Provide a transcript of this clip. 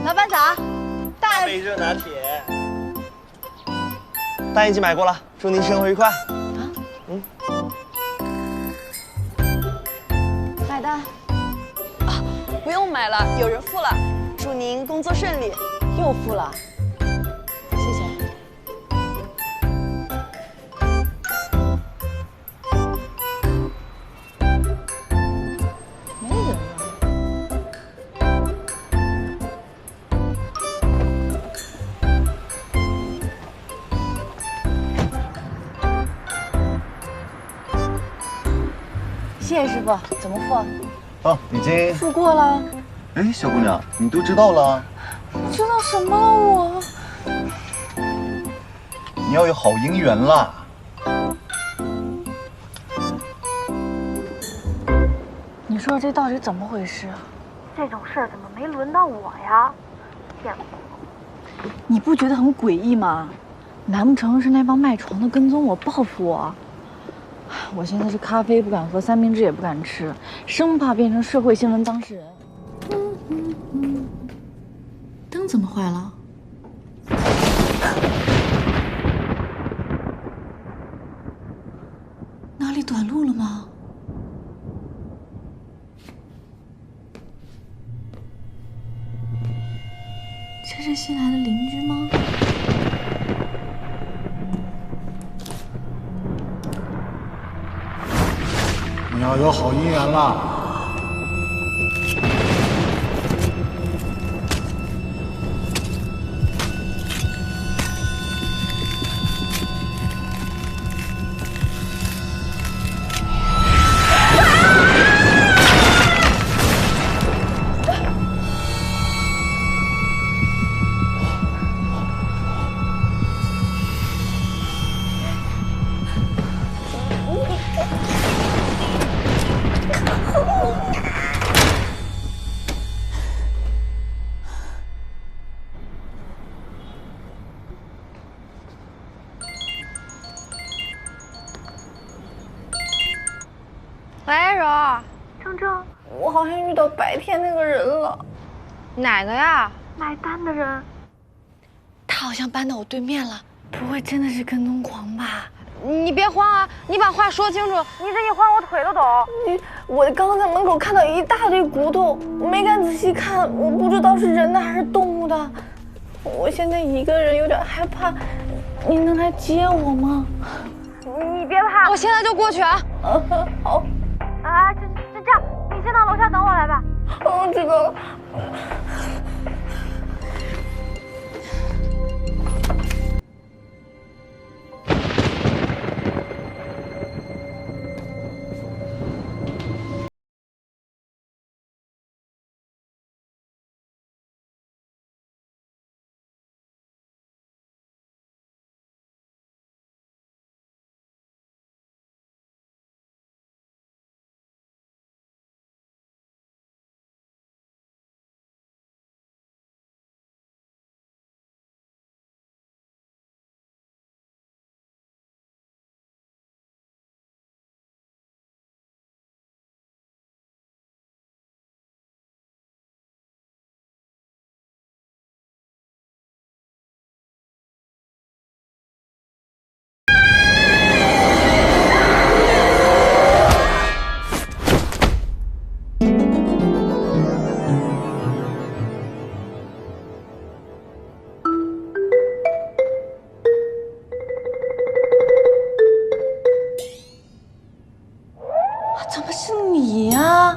老板早，大杯热拿铁，蛋已经买过了，祝您生活愉快。买单。啊，不用买了，有人付了。祝您工作顺利。又付了，谢谢。没人了。谢谢师傅，怎么付？哦，已经付过了。哎，小姑娘，你都知道了？知道什么了我？你要有好姻缘啦！你说这到底怎么回事啊？这种事儿怎么没轮到我呀？见过。你不觉得很诡异吗？难不成是那帮卖床的跟踪我报复我？我现在是咖啡不敢喝，三明治也不敢吃，生怕变成社会新闻当事人。灯怎么坏了？哪里短路了吗？这是新来的邻居吗？你要有好姻缘啦！喂，柔儿，铮铮，我好像遇到白天那个人了。哪个呀？买单的人。他好像搬到我对面了，不会真的是跟踪狂吧？你别慌啊，你把话说清楚。你这一慌，我腿都抖。我刚在门口看到一大堆骨头，没敢仔细看，我不知道是人的还是动物的。我现在一个人有点害怕，你能来接我吗？你别怕，我现在就过去啊。好。啊，这样，你先到楼下等我来吧。我知道了。怎么是你呀？